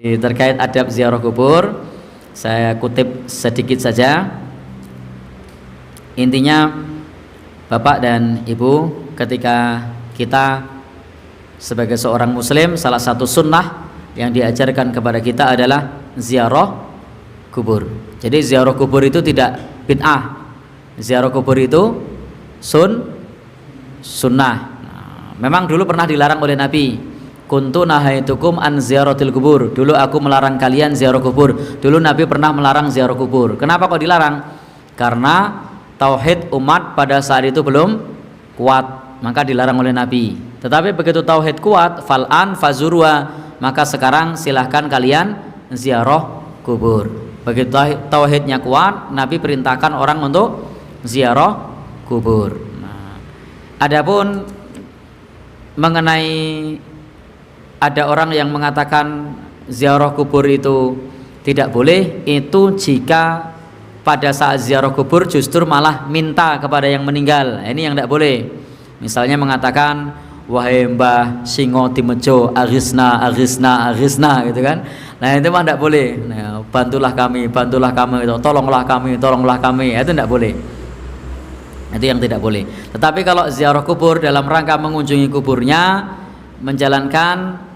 Terkait adab ziarah kubur, saya kutip sedikit saja. Intinya, Bapak dan Ibu, ketika kita sebagai seorang muslim, salah satu sunnah yang diajarkan kepada kita adalah ziarah kubur. Jadi ziarah kubur itu tidak bid'ah. Ziarah kubur itu sunnah. Memang dulu pernah dilarang oleh Nabi. Kuntu nahaitukum an ziyaratil kubur. Dulu aku melarang kalian ziarah kubur. Dulu Nabi pernah melarang ziarah kubur. Kenapa kok dilarang? Karena tauhid umat pada saat itu belum kuat, maka dilarang oleh Nabi. Tetapi begitu tauhid kuat, fal'an fazurwa, maka sekarang silahkan kalian ziarah kubur. Begitu tauhidnya kuat, Nabi perintahkan orang untuk ziarah kubur. Adapun mengenai ada orang yang mengatakan ziarah kubur itu tidak boleh, itu jika pada saat ziarah kubur justru malah minta kepada yang meninggal. Ini yang tidak boleh. Misalnya mengatakan, wahai Mbah Singo Timejo, agisna gitu kan. Nah itu mah tidak boleh. Nah, bantulah kami itu, tolonglah kami, itu tidak boleh. Itu yang tidak boleh. Tetapi kalau ziarah kubur dalam rangka mengunjungi kuburnya, menjalankan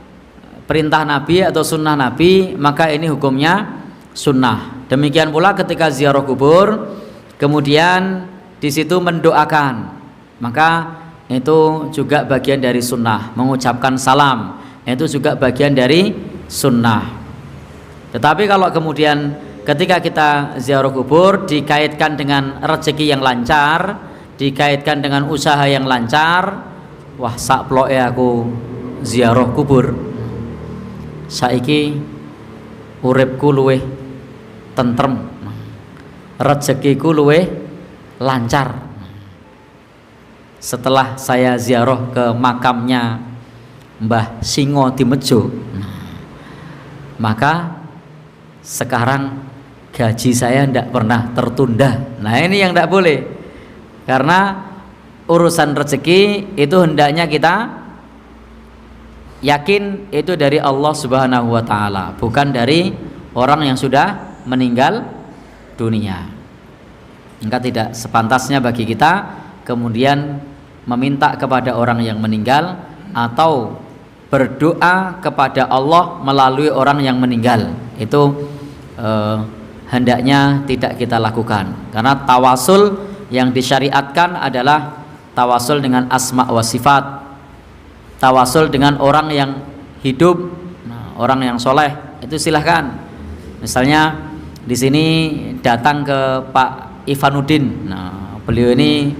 perintah Nabi atau sunnah Nabi, maka ini hukumnya sunnah. Demikian pula ketika ziarah kubur, kemudian di situ mendoakan, maka itu juga bagian dari sunnah. Mengucapkan salam, itu juga bagian dari sunnah. Tetapi kalau kemudian ketika kita ziarah kubur dikaitkan dengan rezeki yang lancar, dikaitkan dengan usaha yang lancar, wah sakploke aku ziarah kubur, saiki uripku luweh tentrem, rezekiku luweh lancar setelah saya ziarah ke makamnya Mbah Singo Timejo, maka sekarang gaji saya tidak pernah tertunda. Nah ini yang tidak boleh, karena urusan rezeki itu hendaknya kita yakin itu dari Allah Subhanahu wa ta'ala, bukan dari orang yang sudah meninggal dunia. Maka tidak sepantasnya bagi kita kemudian meminta kepada orang yang meninggal atau berdoa kepada Allah melalui orang yang meninggal. Itu hendaknya tidak kita lakukan, karena tawasul yang disyariatkan adalah tawasul dengan asma wa sifat, tawasul dengan orang yang hidup, orang yang soleh, itu silahkan. Misalnya di sini datang ke Pak Ivanuddin, beliau ini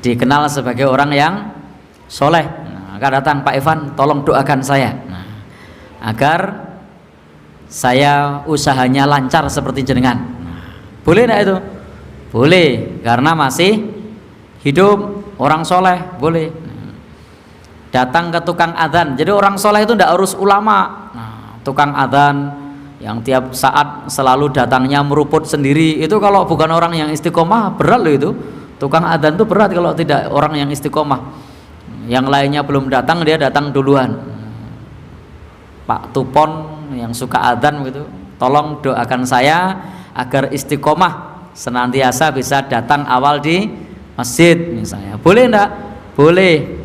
dikenal sebagai orang yang soleh, maka datang, Pak Ivan tolong doakan saya agar saya usahanya lancar seperti jenengan. Boleh tidak itu? Boleh, karena masih hidup, orang soleh, boleh. Datang ke tukang adzan, jadi orang soleh itu tidak harus ulama. Tukang adzan yang tiap saat selalu datangnya meruput sendiri, itu kalau bukan orang yang istiqomah berat loh itu. Tukang adzan itu berat kalau tidak orang yang istiqomah. Yang lainnya belum datang, dia datang duluan. Pak Tupon yang suka adzan gitu, tolong doakan saya agar istiqomah senantiasa bisa datang awal di masjid misalnya. Boleh enggak? Boleh.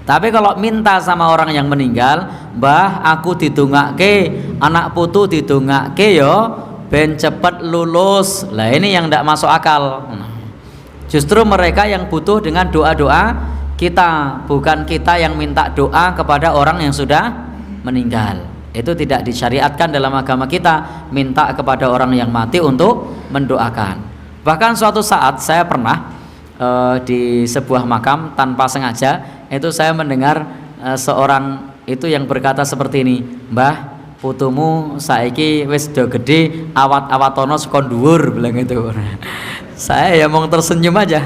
Tapi kalau minta sama orang yang meninggal, Mbah aku didongake, anak putu didongake yo ben cepet lulus. Lah ini yang tidak masuk akal. Justru mereka yang butuh dengan doa-doa kita, bukan kita yang minta doa kepada orang yang sudah meninggal. Itu tidak disyariatkan dalam agama kita, minta kepada orang yang mati untuk mendoakan. Bahkan suatu saat saya pernah di sebuah makam tanpa sengaja, itu saya mendengar seorang itu yang berkata seperti ini, Mbah putumu saiki wis do gede, awat-awatono sekon dhuwur, bilang itu. Saya ya mau tersenyum aja.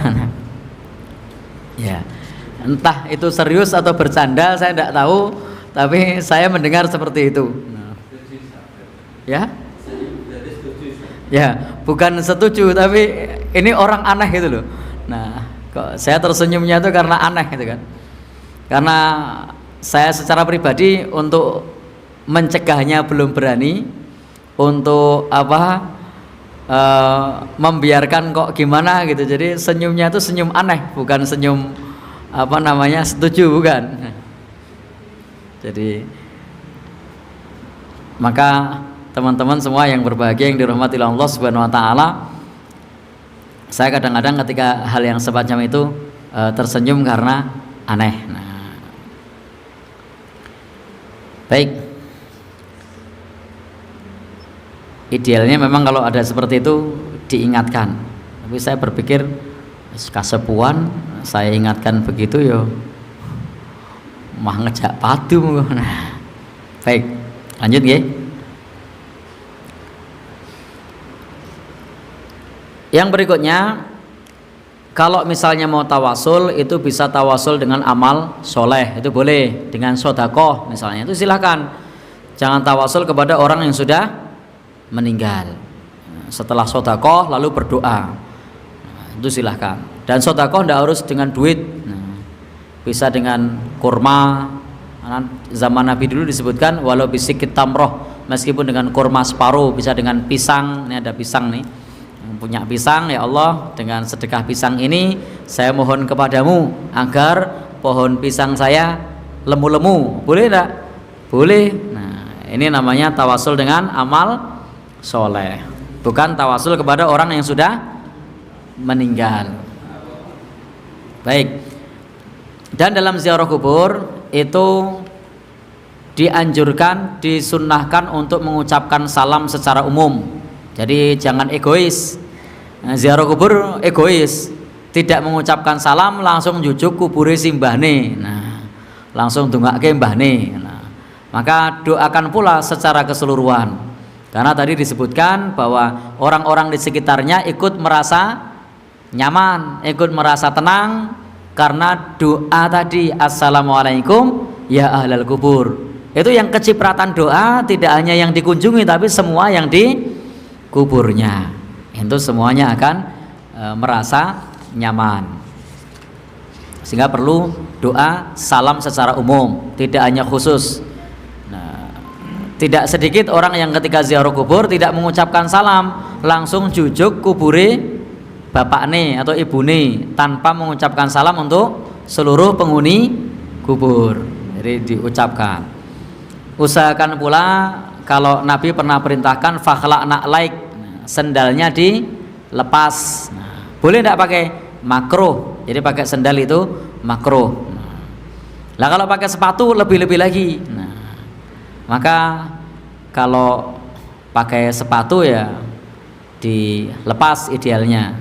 Ya, entah itu serius atau bercanda saya tidak tahu, tapi saya mendengar seperti itu. Ya, ya bukan setuju, tapi ini orang aneh gitu loh. Nah, kok saya tersenyumnya itu karena aneh gitu kan. Karena saya secara pribadi untuk mencegahnya belum berani, untuk membiarkan kok gimana gitu. Jadi senyumnya itu senyum aneh, bukan senyum setuju, bukan. Jadi maka teman-teman semua yang berbahagia, yang dirahmati Allah Subhanahu wa taala, saya kadang-kadang ketika hal yang semacam itu tersenyum karena aneh. Nah, baik. Idealnya memang kalau ada seperti itu diingatkan. Tapi saya berpikir kasepuan saya ingatkan begitu yo mah ngejak padu. Nah, baik, lanjut nggih. Yang berikutnya, kalau misalnya mau tawasul itu bisa tawasul dengan amal soleh, itu boleh, dengan sodakoh misalnya, itu silahkan. Jangan tawasul kepada orang yang sudah meninggal. Setelah sodakoh lalu berdoa, itu silahkan. Dan sodakoh tidak harus dengan duit, bisa dengan kurma. Zaman Nabi dulu disebutkan walau bisikit tamroh, meskipun dengan kurma separuh, bisa dengan pisang. Ini ada pisang nih, punya pisang, ya Allah, dengan sedekah pisang ini saya mohon kepadamu agar pohon pisang saya lemu-lemu. Boleh tidak? Boleh. Nah, ini namanya tawasul dengan amal soleh, bukan tawasul kepada orang yang sudah meninggal. Baik. Dan dalam ziarah kubur itu dianjurkan, disunnahkan untuk mengucapkan salam secara umum. Jadi jangan egois. Nah, ziarah kubur egois, tidak mengucapkan salam, langsung jujuk kubure simbahne. Nah, langsung dongake mbahne. Nah, maka doakan pula secara keseluruhan. Karena tadi disebutkan bahwa orang-orang di sekitarnya ikut merasa nyaman, ikut merasa tenang karena doa tadi, assalamualaikum ya ahlal kubur. Itu yang kecipratan doa tidak hanya yang dikunjungi, tapi semua yang di kuburnya itu semuanya akan merasa nyaman. Sehingga perlu doa salam secara umum, tidak hanya khusus. Nah, tidak sedikit orang yang ketika ziarah kubur tidak mengucapkan salam, langsung jujuk kubure bapakne atau ibune tanpa mengucapkan salam untuk seluruh penghuni kubur. Jadi diucapkan. Usahakan pula, kalau Nabi pernah perintahkan fakhla'na laik, sendalnya dilepas. Nah, boleh tidak pakai? Makruh. Jadi pakai sendal itu makruh. Nah, kalau pakai sepatu lebih-lebih lagi. Nah, maka kalau pakai sepatu ya dilepas idealnya.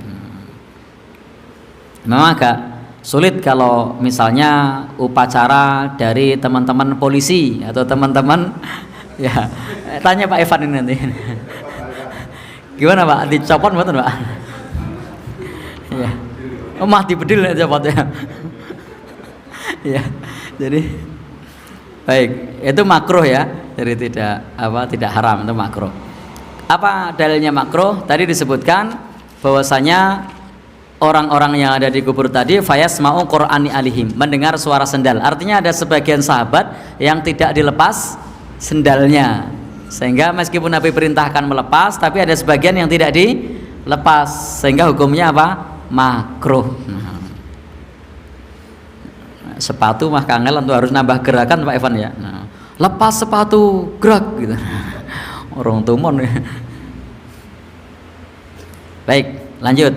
Memang agak sulit kalau misalnya upacara dari teman-teman polisi atau teman-teman ya, tanya Pak Evan ini nanti. Gimana Pak? Dicopot betul Pak? Ya. Oh, mah dibedil ya copotnya. Ya. Jadi baik, itu makruh ya. Jadi tidak haram, itu makruh. Apa dalilnya makruh? Tadi disebutkan bahwasanya orang-orang yang ada di kubur tadi fayasma'u qur'ani alihim, mendengar suara sendal. Artinya ada sebagian sahabat yang tidak dilepas sendalnya, sehingga meskipun Nabi perintahkan melepas, tapi ada sebagian yang tidak dilepas, sehingga hukumnya apa? Makruh. Sepatu mah kangel untuk harus nambah gerakan Pak Evan ya. Lepas sepatu, gerak gitu. Orang tumon ya. Baik, lanjut.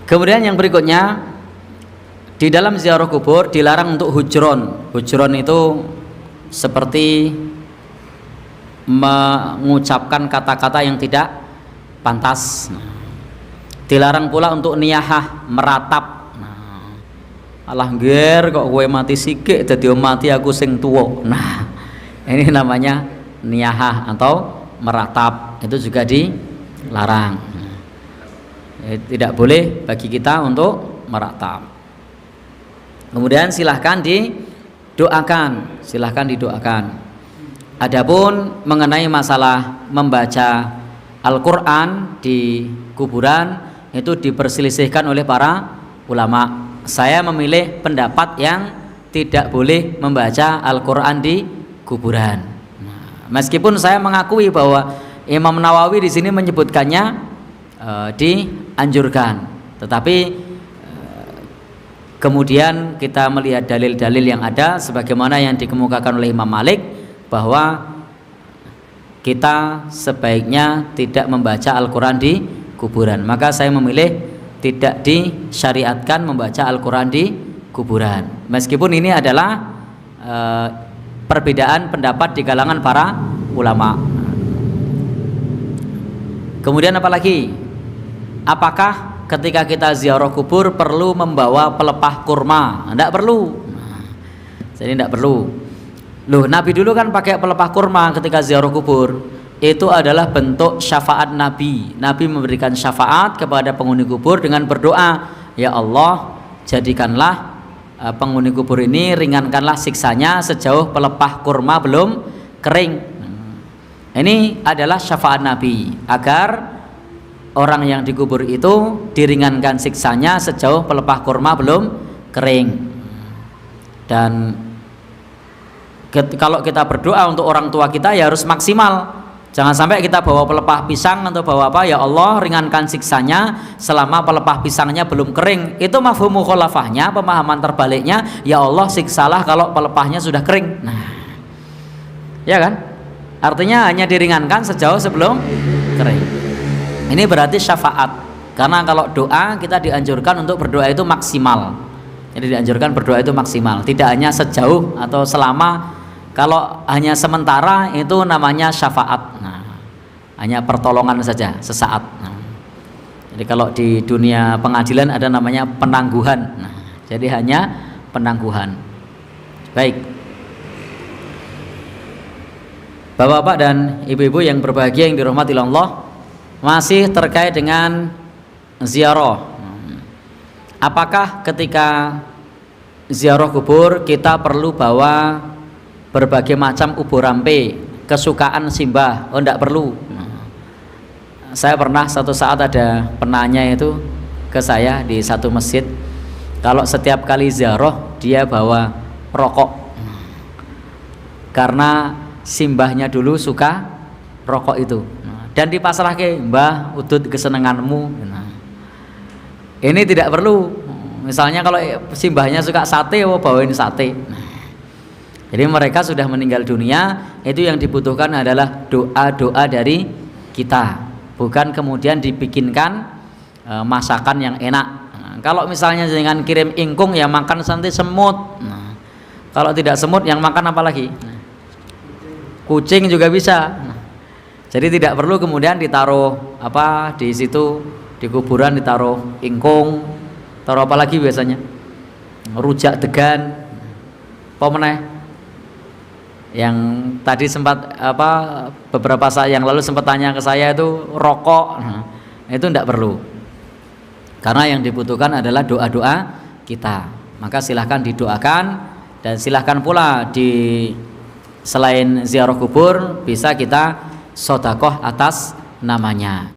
Kemudian yang berikutnya, di dalam ziarah kubur dilarang untuk hujron. Hujron itu seperti mengucapkan kata-kata yang tidak pantas. Dilarang pula untuk niyahah, meratap. Alah ger kok gue mati sikik dadi mati aku sing tuwa. Nah, ini namanya niyahah atau meratap. Itu juga dilarang. Tidak boleh bagi kita untuk meratap. Kemudian silahkan didoakan, silahkan didoakan. Adapun mengenai masalah membaca Al-Quran di kuburan itu diperselisihkan oleh para ulama. Saya memilih pendapat yang tidak boleh membaca Al-Quran di kuburan. Meskipun saya mengakui bahwa Imam Nawawi di sini menyebutkannya dianjurkan, tetapi kemudian kita melihat dalil-dalil yang ada sebagaimana yang dikemukakan oleh Imam Malik bahwa kita sebaiknya tidak membaca Al-Quran di kuburan. Maka saya memilih tidak disyariatkan membaca Al-Quran di kuburan, meskipun ini adalah perbedaan pendapat di kalangan para ulama. Kemudian apalagi, apakah ketika kita ziarah kubur perlu membawa pelepah kurma? Tidak perlu. Jadi tidak perlu. Loh, Nabi dulu kan pakai pelepah kurma ketika ziarah kubur. Itu adalah bentuk syafaat Nabi. Nabi memberikan syafaat kepada penghuni kubur dengan berdoa, ya Allah, jadikanlah penghuni kubur ini, ringankanlah siksanya sejauh pelepah kurma belum kering. Ini adalah syafaat Nabi agar orang yang dikubur itu diringankan siksanya sejauh pelepah kurma belum kering. Dan kalau kita berdoa untuk orang tua kita ya harus maksimal. Jangan sampai kita bawa pelepah pisang atau bawa apa, ya Allah ringankan siksanya selama pelepah pisangnya belum kering. Itu mafhum mukhalafahnya, pemahaman terbaliknya, ya Allah siksalah kalau pelepahnya sudah kering. Nah, ya kan? Artinya hanya diringankan sejauh sebelum kering. Ini berarti syafaat. Karena kalau doa kita dianjurkan untuk berdoa itu maksimal. Jadi dianjurkan berdoa itu maksimal, tidak hanya sejauh atau selama. Kalau hanya sementara itu namanya syafaat. Nah, hanya pertolongan saja sesaat. Nah, jadi kalau di dunia pengadilan ada namanya penangguhan. Nah, jadi hanya penangguhan. Baik, Bapak-bapak dan ibu-ibu yang berbahagia yang dirahmati Allah, masih terkait dengan ziarah. Apakah ketika ziarah kubur kita perlu bawa berbagai macam ubo rampe kesukaan simbah? Oh, tidak perlu. Saya pernah satu saat ada penanya itu ke saya di satu masjid, kalau setiap kali ziarah dia bawa rokok karena simbahnya dulu suka rokok itu, dan dipasrahke, mbah udut kesenanganmu. Ini tidak perlu. Misalnya kalau simbahnya suka sate, oh bawain sate. Jadi mereka sudah meninggal dunia, itu yang dibutuhkan adalah doa-doa dari kita, bukan kemudian dibikinkan masakan yang enak. Kalau misalnya dengan kirim ingkung ya makan santai semut. Kalau tidak semut yang makan apa lagi? Kucing juga bisa. Jadi tidak perlu kemudian ditaruh apa di situ, di kuburan ditaruh ingkung, taruh apa lagi biasanya? Rujak degan, apa meneh? Yang tadi sempat apa beberapa saat yang lalu sempat tanya ke saya itu rokok. Itu tidak perlu, karena yang dibutuhkan adalah doa-doa kita. Maka silahkan didoakan, dan silahkan pula di selain ziarah kubur bisa kita sedekah atas namanya.